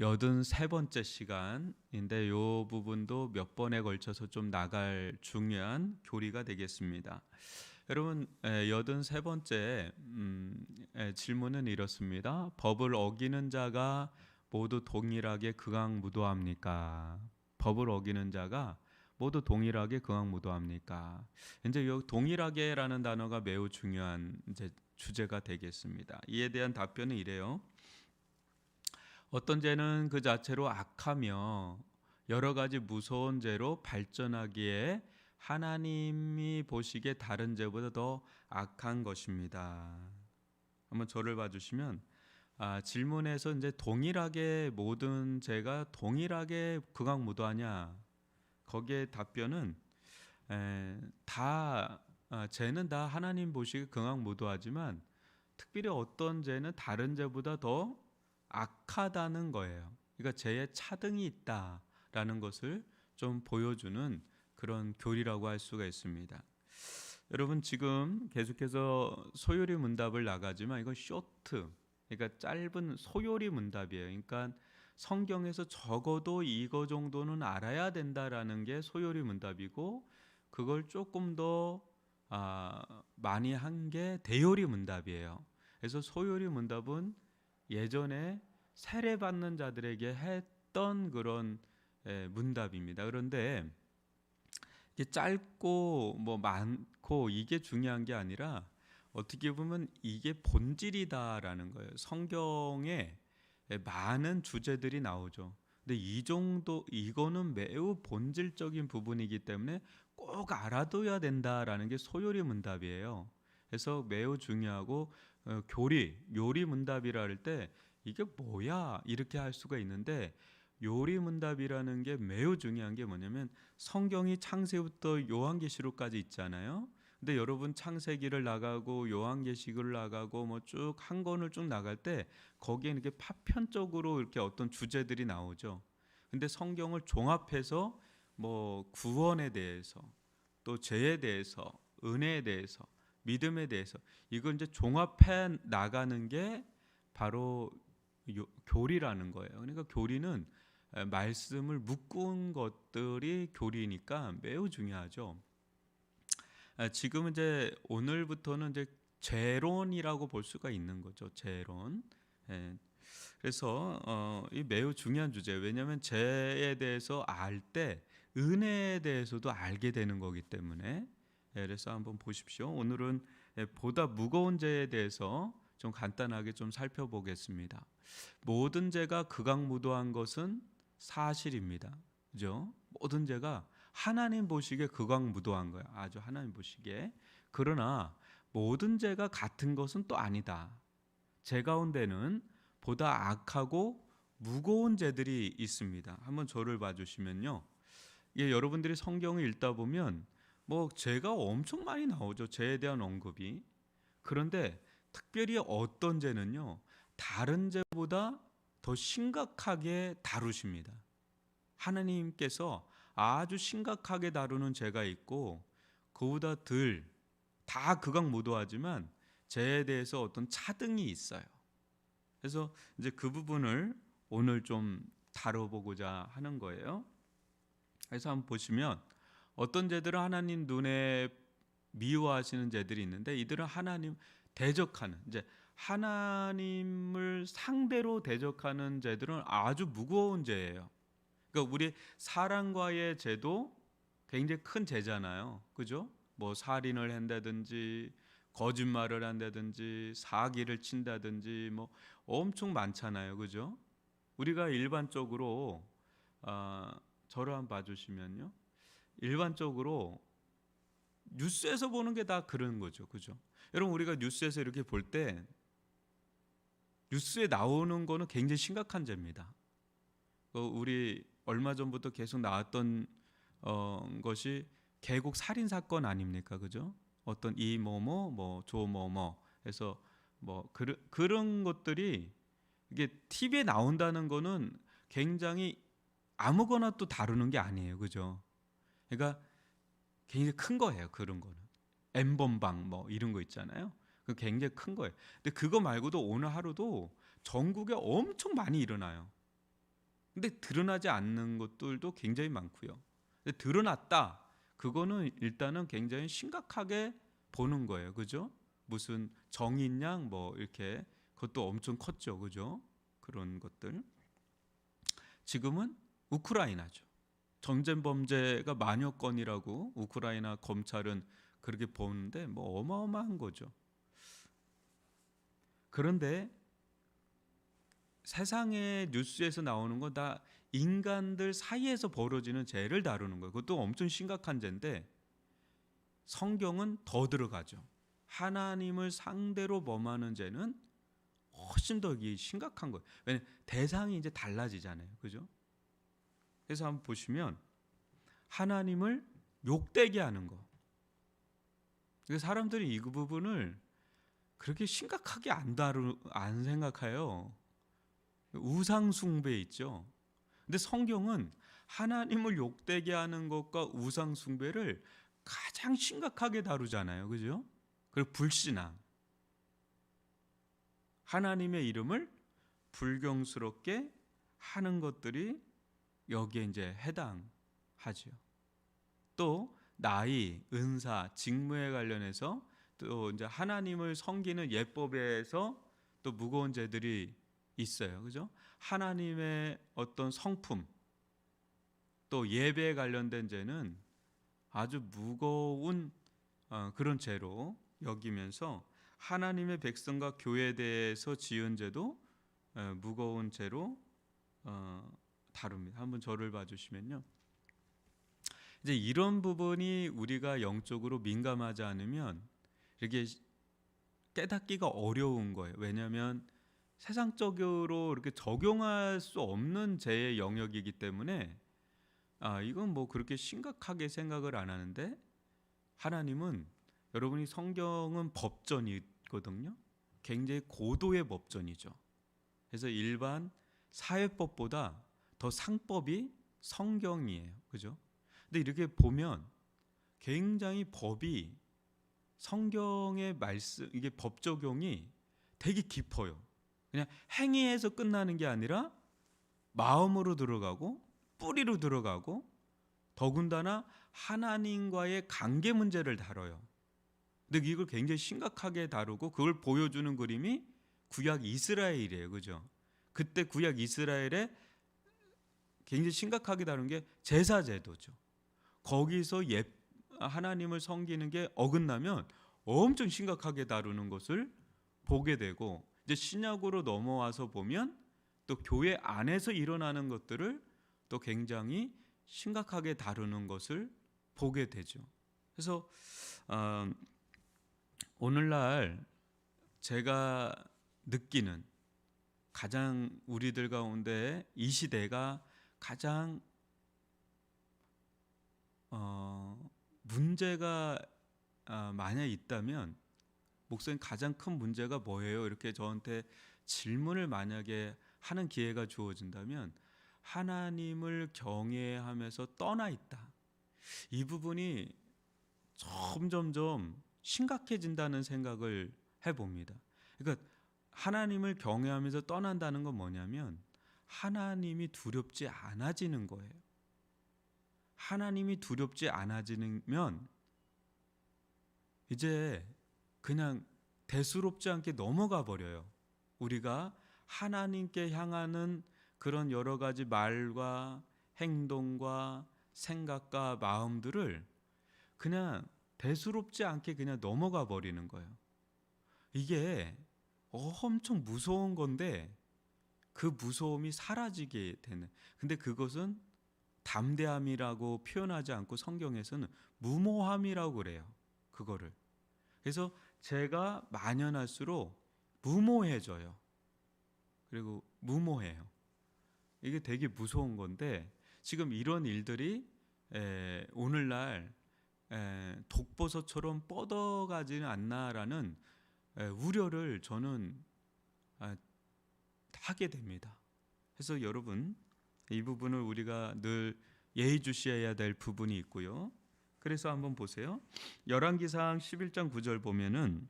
83번째 시간인데 이 부분도 몇 번에 걸쳐서 좀 나갈 중요한 교리가 되겠습니다. 여러분, 83번째 질문은 이렇습니다. 법을 어기는 자가 모두 동일하게 극악무도합니까? 법을 어기는 자가 모두 동일하게 극악무도합니까? 이제 이 동일하게라는 단어가 매우 중요한 이제 주제가 되겠습니다. 이에 대한 답변은 이래요. 어떤 죄는 그 자체로 악하며 여러 가지 무서운 죄로 발전하기에 하나님이 보시기에 다른 죄보다 더 악한 것입니다. 한번 저를 봐주시면 질문에서 이제 동일하게 모든 죄가 동일하게 극악무도하냐? 거기에 답변은 죄는 다 하나님 보시기에 극악무도하지만 특별히 어떤 죄는 다른 죄보다 더 악하다는 거예요. 그러니까 죄에 차등이 있다라는 것을 좀 보여주는 그런 교리라고 할 수가 있습니다. 여러분 지금 계속해서 소요리 문답을 나가지만 이건 쇼트, 그러니까 짧은 소요리 문답이에요. 그러니까 성경에서 적어도 이거 정도는 알아야 된다라는 게 소요리 문답이고 그걸 조금 더 많이 한 게 대요리 문답이에요. 그래서 소요리 문답은 예전에 세례받는 자들에게 했던 그런 문답입니다. 그런데 이게 짧고 뭐 많고 이게 중요한 게 아니라 어떻게 보면 이게 본질이다라는 거예요. 성경에 많은 주제들이 나오죠. 근데 이거는 매우 본질적인 부분이기 때문에 꼭 알아둬야 된다라는 게 소요리 문답이에요. 그래서 매우 중요하고 요리 문답이라 할 때 이게 뭐야 이렇게 할 수가 있는데 요리 문답이라는 게 매우 중요한 게 뭐냐면 성경이 창세부터 요한계시록까지 있잖아요. 근데 여러분 창세기를 나가고 요한계시록을 나가고 뭐 쭉 한 권을 쭉 나갈 때 거기에 이렇게 파편적으로 이렇게 어떤 주제들이 나오죠. 근데 성경을 종합해서 뭐 구원에 대해서 또 죄에 대해서 은혜에 대해서 믿음에 대해서 이걸 이제 종합해 나가는 게 바로 교리라는 거예요. 그러니까 교리는 말씀을 묶은 것들이 교리니까 매우 중요하죠. 지금 이제 오늘부터는 이제 죄론이라고 볼 수가 있는 거죠. 죄론. 그래서 이 매우 중요한 주제예요. 왜냐하면 죄에 대해서 알 때 은혜에 대해서도 알게 되는 거기 때문에. 그래서 한번 보십시오. 오늘은 보다 무거운 죄에 대해서 좀 간단하게 좀 살펴보겠습니다. 모든 죄가 극악무도한 것은 사실입니다. 그죠? 모든 죄가 하나님 보시기에 극악무도한 거야. 아주 하나님 보시기에. 그러나 모든 죄가 같은 것은 또 아니다. 죄 가운데는 보다 악하고 무거운 죄들이 있습니다. 한번 저를 봐주시면요. 여러분들이 성경을 읽다 보면 뭐 죄가 엄청 많이 나오죠. 죄에 대한 언급이. 그런데 특별히 어떤 죄는요. 다른 죄보다 더 심각하게 다루십니다. 하나님께서 아주 심각하게 다루는 죄가 있고 그보다 다 극악무도하지만 죄에 대해서 어떤 차등이 있어요. 그래서 이제 그 부분을 오늘 좀 다뤄보고자 하는 거예요. 그래서 한번 보시면 어떤 죄들은 하나님 눈에 미워하시는 죄들이 있는데 이들은 하나님 대적하는 이제 하나님을 상대로 대적하는 죄들은 아주 무거운 죄예요. 그러니까 우리 사랑과의 죄도 굉장히 큰 죄잖아요. 그죠? 뭐 살인을 한다든지 거짓말을 한다든지 사기를 친다든지 뭐 엄청 많잖아요. 그죠? 우리가 일반적으로 저를 한번 봐주시면요. 일반적으로 뉴스에서 보는 게 다 그런 거죠. 그죠? 여러분 우리가 뉴스에서 이렇게 볼 때 뉴스에 나오는 거는 굉장히 심각한 죄입니다. 우리 얼마 전부터 계속 나왔던 것이 계곡 살인 사건 아닙니까? 그죠? 어떤 이모모 뭐 조모모 해서 뭐 그런 것들이 이게 TV에 나온다는 거는 굉장히 아무거나 또 다루는 게 아니에요. 그죠? 그러니까 굉장히 큰 거예요. 그런 거는. 엠번방 뭐 이런 거 있잖아요. 그 굉장히 큰 거예요. 근데 그거 말고도 오늘 하루도 전국에 엄청 많이 일어나요. 근데 드러나지 않는 것들도 굉장히 많고요. 근데 드러났다. 그거는 일단은 굉장히 심각하게 보는 거예요. 그죠? 무슨 정인양 뭐 이렇게 그것도 엄청 컸죠. 그죠? 그런 것들. 지금은 우크라이나죠. 전쟁 범죄가 만여 건이라고 우크라이나 검찰은 그렇게 보는데 뭐 어마어마한 거죠. 그런데 세상의 뉴스에서 나오는 건 다 인간들 사이에서 벌어지는 죄를 다루는 거예요. 그것도 엄청 심각한 죄인데 성경은 더 들어가죠. 하나님을 상대로 범하는 죄는 훨씬 더 심각한 거예요. 왜냐하면 대상이 이제 달라지잖아요. 그죠? 그래서 한번 보시면 하나님을 욕되게 하는 거. 사람들이 이 부분을 그렇게 심각하게 안 생각해요. 우상 숭배 있죠. 근데 성경은 하나님을 욕되게 하는 것과 우상 숭배를 가장 심각하게 다루잖아요. 그죠? 그리고 불신앙. 하나님의 이름을 불경스럽게 하는 것들이 여기에 이제 해당하죠. 또 나이, 은사, 직무에 관련해서 또 이제 하나님을 섬기는 예법에서 또 무거운 죄들이 있어요. 그죠? 하나님의 어떤 성품 또 예배에 관련된 죄는 아주 무거운 그런 죄로 여기면서 하나님의 백성과 교회에 대해서 지은 죄도 무거운 죄로 다룹니다. 한번 저를 봐주시면요. 이제 이런 부분이 우리가 영적으로 민감하지 않으면 이렇게 깨닫기가 어려운 거예요. 왜냐하면 세상적으로 이렇게 적용할 수 없는 죄의 영역이기 때문에 이건 뭐 그렇게 심각하게 생각을 안 하는데 하나님은 여러분이 성경은 법전이거든요. 굉장히 고도의 법전이죠. 그래서 일반 사회법보다 더 상법이 성경이에요. 그죠? 근데 이렇게 보면 굉장히 법이 성경의 말씀 이게 법 적용이 되게 깊어요. 그냥 행위에서 끝나는 게 아니라 마음으로 들어가고 뿌리로 들어가고 더군다나 하나님과의 관계 문제를 다뤄요. 근데 이걸 굉장히 심각하게 다루고 그걸 보여주는 그림이 구약 이스라엘이에요. 그죠? 그때 구약 이스라엘에 굉장히 심각하게 다룬 게 제사 제도죠. 거기서 하나님을 섬기는 게 어긋나면 엄청 심각하게 다루는 것을 보게 되고 이제 신약으로 넘어와서 보면 또 교회 안에서 일어나는 것들을 또 굉장히 심각하게 다루는 것을 보게 되죠. 그래서 오늘날 제가 느끼는 가장 우리들 가운데 이 시대가 가장 문제가 만약 있다면 목사님 가장 큰 문제가 뭐예요? 이렇게 저한테 질문을 만약에 하는 기회가 주어진다면 하나님을 경외하면서 떠나 있다. 이 부분이 점점점 심각해진다는 생각을 해봅니다. 그러니까 하나님을 경외하면서 떠난다는 건 뭐냐면 하나님이 두렵지 않아지는 거예요. 하나님이 두렵지 않아지면 이제 그냥 대수롭지 않게 넘어가 버려요. 우리가 하나님께 향하는 그런 여러 가지 말과 행동과 생각과 마음들을 그냥 대수롭지 않게 그냥 넘어가 버리는 거예요. 이게 엄청 무서운 건데 그 무서움이 사라지게 되는. 근데 그것은 담대함이라고 표현하지 않고 성경에서는 무모함이라고 그래요. 그거를. 그래서 제가 만연할수록 무모해져요. 그리고 무모해요. 이게 되게 무서운 건데 지금 이런 일들이 오늘날 독버섯처럼 뻗어가지는 않나라는 우려를 저는 하게 됩니다. 그래서 여러분 이 부분을 우리가 늘 예의주시해야 될 부분이 있고요. 그래서 한번 보세요. 열왕기상 11장 9절 보면은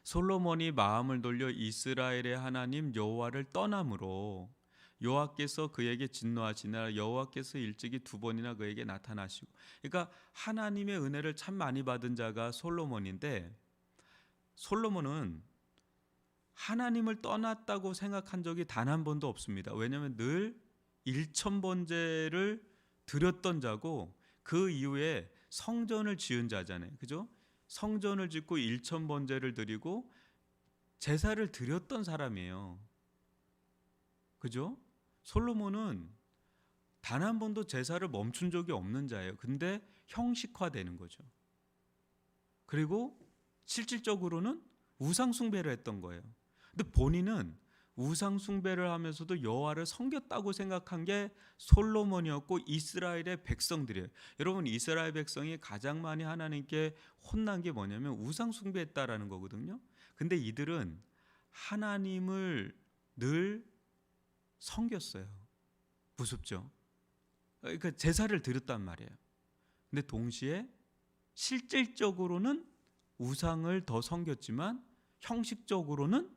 솔로몬이 마음을 돌려 이스라엘의 하나님 여호와를 떠남으로 여호와께서 그에게 진노하시나 여호와께서 일찍이 2번이나 그에게 나타나시고. 그러니까 하나님의 은혜를 참 많이 받은 자가 솔로몬인데, 솔로몬은 하나님을 떠났다고 생각한 적이 단 한 번도 없습니다. 왜냐하면 늘 일천번제를 드렸던 자고, 그 이후에 성전을 지은 자잖아요. 그죠? 성전을 짓고 일천번제를 드리고 제사를 드렸던 사람이에요. 그죠? 솔로몬은 단 한 번도 제사를 멈춘 적이 없는 자예요. 근데 형식화되는 거죠. 그리고 실질적으로는 우상 숭배를 했던 거예요. 근데 본인은 우상 숭배를 하면서도 여호와를 섬겼다고 생각한 게 솔로몬이었고 이스라엘의 백성들이에요. 여러분, 이스라엘 백성이 가장 많이 하나님께 혼난 게 뭐냐면 우상 숭배했다라는 거거든요. 근데 이들은 하나님을 늘 섬겼어요. 무섭죠? 그러니까 제사를 드렸단 말이에요. 근데 동시에 실질적으로는 우상을 더 섬겼지만 형식적으로는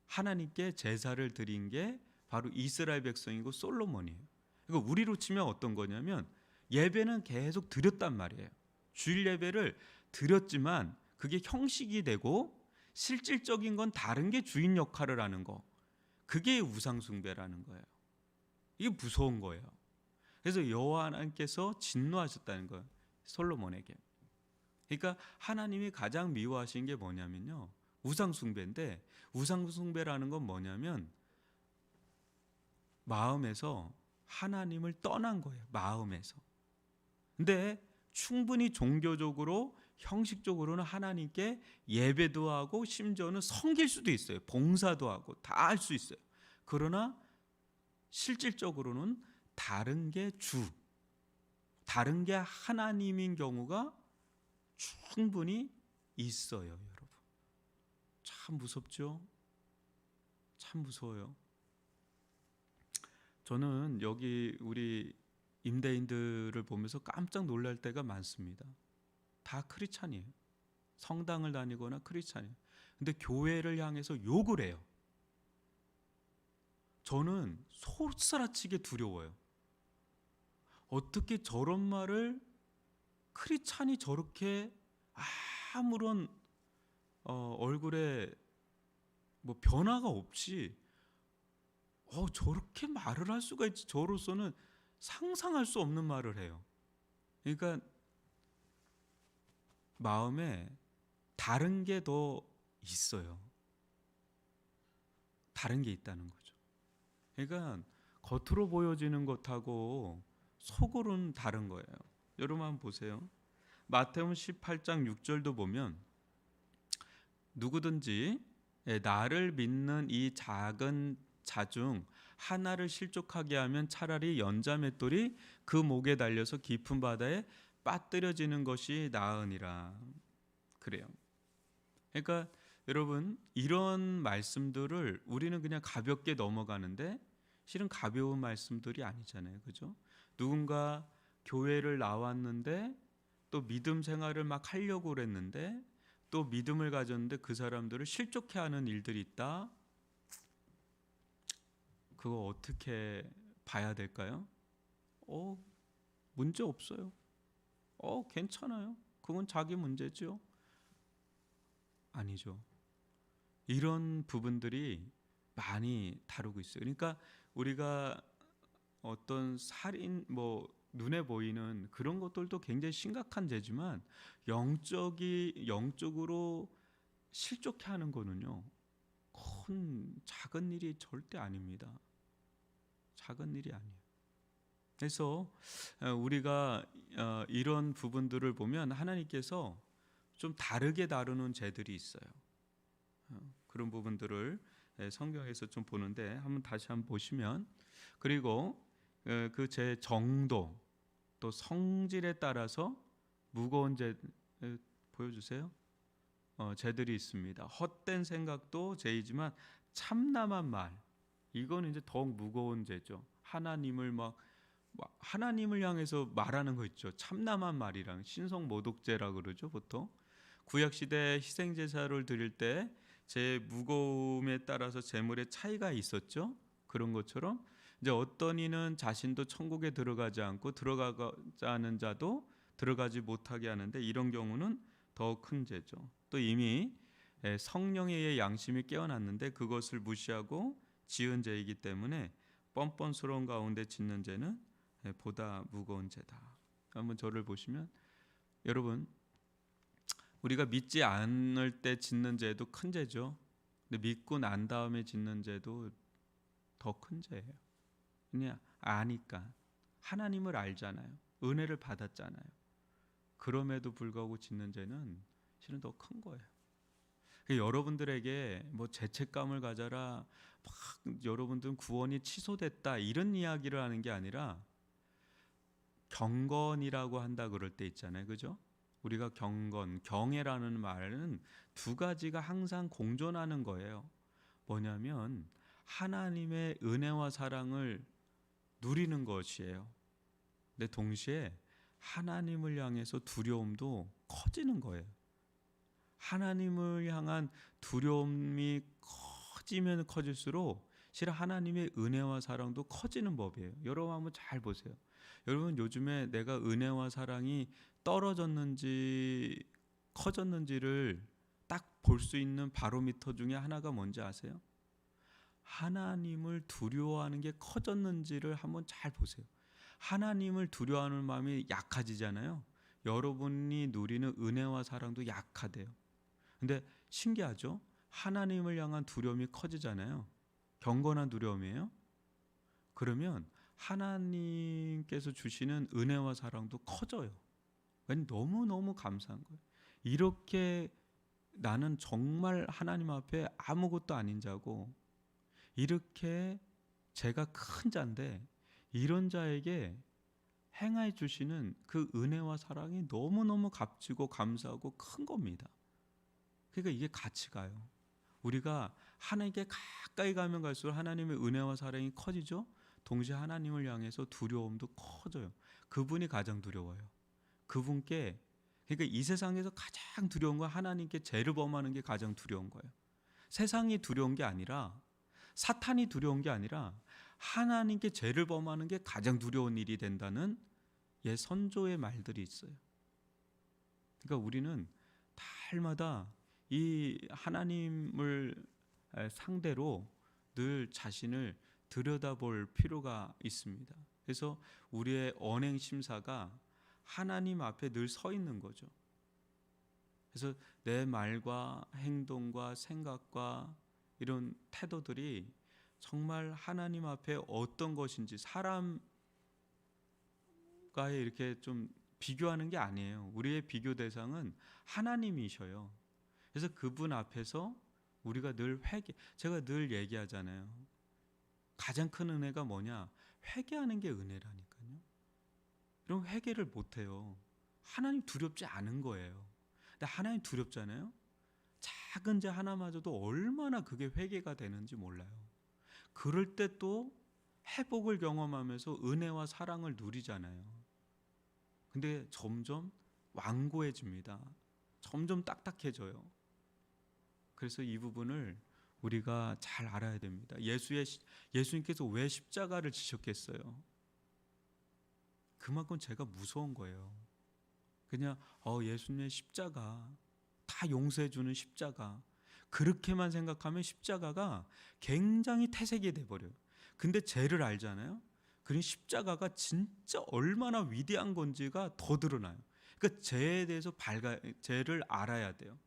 하나님께 제사를 드린 게 바로 이스라엘 백성이고 솔로몬이에요. 그러니까 우리로 치면 어떤 거냐면 예배는 계속 드렸단 말이에요. 주일 예배를 드렸지만 그게 형식이 되고 실질적인 건 다른 게 주인 역할을 하는 거. 그게 우상 숭배라는 거예요. 이게 무서운 거예요. 그래서 여호와 하나님께서 진노하셨다는 거예요. 솔로몬에게. 그러니까 하나님이 가장 미워하신 게 뭐냐면요, 우상 숭배인데, 우상 숭배라는 건 뭐냐면 마음에서 하나님을 떠난 거예요. 마음에서. 근데 충분히 종교적으로 형식적으로는 하나님께 예배도 하고 심지어는 섬길 수도 있어요. 봉사도 하고 다 할 수 있어요. 그러나 실질적으로는 다른 게 다른 게 하나님인 경우가 충분히 있어요, 여러분. 참 무섭죠? 참 무서워요. 저는 여기 우리 임대인들을 보면서 깜짝 놀랄 때가 많습니다. 다 크리스찬이에요. 성당을 다니거나 크리스찬이에요. 근데 교회를 향해서 욕을 해요. 저는 솟아라치게 두려워요. 어떻게 저런 말을 크리스찬이 저렇게 아무런 얼굴에 뭐 변화가 없이 저렇게 말을 할 수가 있지. 저로서는 상상할 수 없는 말을 해요. 그러니까 마음에 다른 게 더 있어요. 다른 게 있다는 거죠. 그러니까 겉으로 보여지는 것하고 속으로는 다른 거예요. 여러분 한번 보세요. 마태복음 18장 6절도 보면 누구든지 나를 믿는 이 작은 자 중 하나를 실족하게 하면 차라리 연자맷돌이 그 목에 달려서 깊은 바다에 빠뜨려지는 것이 나으니라. 그래요. 그러니까 여러분, 이런 말씀들을 우리는 그냥 가볍게 넘어가는데 실은 가벼운 말씀들이 아니잖아요. 그죠? 누군가 교회를 나왔는데 또 믿음 생활을 막 하려고 그랬는데 또 믿음을 가졌는데 그 사람들을 실족해 하는 일들이 있다. 그거 어떻게 봐야 될까요? 문제 없어요. 괜찮아요. 그건 자기 문제죠. 아니죠. 이런 부분들이 많이 다루고 있어요. 그러니까 우리가 어떤 살인, 눈에 보이는 그런 것들도 굉장히 심각한 죄지만 영적으로 실족해 하는 거는요, 작은 일이 절대 아닙니다. 작은 일이 아니에요. 그래서 우리가 이런 부분들을 보면 하나님께서 좀 다르게 다루는 죄들이 있어요. 그런 부분들을 성경에서 좀 보는데 다시 한번 보시면, 그리고 그 죄 정도 또 성질에 따라서 무거운 죄 보여주세요. 죄들이 있습니다. 헛된 생각도 죄이지만 참남한 말, 이건 이제 더욱 무거운 죄죠. 하나님을 향해서 말하는 거 있죠. 참남한 말이랑 신성모독죄라 그러죠, 보통. 구약 시대 희생 제사를 드릴 때 제 무거움에 따라서 제물의 차이가 있었죠. 그런 것처럼 이제 어떤 이는 자신도 천국에 들어가지 않고 들어가고자 하는 자도 들어가지 못하게 하는데, 이런 경우는 더 큰 죄죠. 또 이미 성령에 의해 양심이 깨어났는데 그것을 무시하고 지은 죄이기 때문에 뻔뻔스러운 가운데 짓는 죄는 보다 무거운 죄다. 한번 저를 보시면, 여러분, 우리가 믿지 않을 때 짓는 죄도 큰 죄죠. 근데 믿고 난 다음에 짓는 죄도 더 큰 죄예요. 그냥 아니까, 하나님을 알잖아요. 은혜를 받았잖아요. 그럼에도 불구하고 짓는 죄는 실은 더 큰 거예요. 여러분들에게 뭐 죄책감을 가져라, 막 여러분들은 구원이 취소됐다 이런 이야기를 하는 게 아니라, 경건이라고 한다 그럴 때 있잖아요, 그죠? 우리가 경건, 경애라는 말은 두 가지가 항상 공존하는 거예요. 뭐냐면 하나님의 은혜와 사랑을 누리는 것이에요. 근데 동시에 하나님을 향해서 두려움도 커지는 거예요. 하나님을 향한 두려움이 커지면 커질수록 실은 하나님의 은혜와 사랑도 커지는 법이에요. 여러분 한번 잘 보세요. 여러분, 요즘에 내가 은혜와 사랑이 떨어졌는지 커졌는지를 딱 볼 수 있는 바로미터 중에 하나가 뭔지 아세요? 하나님을 두려워하는 게 커졌는지를 한번 잘 보세요. 하나님을 두려워하는 마음이 약해지잖아요. 여러분이 누리는 은혜와 사랑도 약화돼요. 근데 신기하죠? 하나님을 향한 두려움이 커지잖아요. 경건한 두려움이에요. 그러면 하나님께서 주시는 은혜와 사랑도 커져요. 너무너무 감사한 거예요. 이렇게 나는 정말 하나님 앞에 아무것도 아닌 자고, 이렇게 제가 큰 자인데 이런 자에게 행해 주시는 그 은혜와 사랑이 너무너무 값지고 감사하고 큰 겁니다. 그러니까 이게 같이 가요. 우리가 하나님께 가까이 가면 갈수록 하나님의 은혜와 사랑이 커지죠. 동시에 하나님을 향해서 두려움도 커져요. 그분이 가장 두려워요. 그분께, 그러니까 이 세상에서 가장 두려운 건 하나님께 죄를 범하는 게 가장 두려운 거예요. 세상이 두려운 게 아니라, 사탄이 두려운 게 아니라 하나님께 죄를 범하는 게 가장 두려운 일이 된다는 선조의 말들이 있어요. 그러니까 우리는 날마다 이 하나님을 상대로 늘 자신을 들여다볼 필요가 있습니다. 그래서 우리의 언행 심사가 하나님 앞에 늘 서 있는 거죠. 그래서 내 말과 행동과 생각과 이런 태도들이 정말 하나님 앞에 어떤 것인지, 사람과의 이렇게 좀 비교하는 게 아니에요. 우리의 비교 대상은 하나님이셔요. 그래서 그분 앞에서 우리가 늘 제가 늘 얘기하잖아요. 가장 큰 은혜가 뭐냐? 회개하는 게 은혜라니까요. 그럼 회개를 못해요. 하나님 두렵지 않은 거예요. 근데 하나님 두렵잖아요. 작은 죄 하나마저도 얼마나 그게 회개가 되는지 몰라요. 그럴 때 또 회복을 경험하면서 은혜와 사랑을 누리잖아요. 근데 점점 완고해집니다. 점점 딱딱해져요. 그래서 이 부분을 우리가 잘 알아야 됩니다. 예수님께서 왜 십자가를 지셨겠어요? 그만큼 제가 무서운 거예요. 그냥 예수님의 십자가, 다 용서해 주는 십자가, 그렇게만 생각하면 십자가가 굉장히 태색이 돼버려요. 근데 죄를 알잖아요. 그럼 십자가가 진짜 얼마나 위대한 건지가 더 드러나요. 그러니까 죄에 대해서 죄를 알아야 돼요.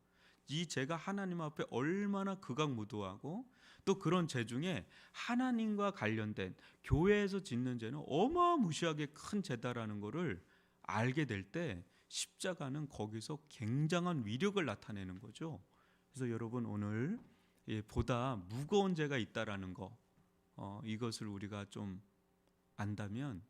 이 죄가 하나님 앞에 얼마나 극악무도하고, 또 그런 죄 중에 하나님과 관련된 교회에서 짓는 죄는 어마무시하게 큰 죄다라는 것을 알게 될 때 십자가는 거기서 굉장한 위력을 나타내는 거죠. 그래서 여러분, 오늘 보다 무거운 죄가 있다라는 거, 이것을 우리가 좀 안다면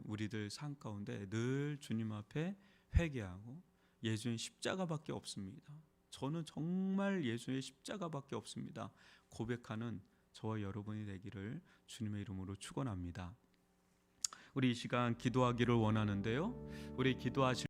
우리들 삶 가운데 늘 주님 앞에 회개하고, 예수님 십자가밖에 없습니다. 저는 정말 예수의 십자가밖에 없습니다. 고백하는 저와 여러분이 되기를 주님의 이름으로 축원합니다. 우리 이 시간 기도하기를 원하는데요. 우리 기도하실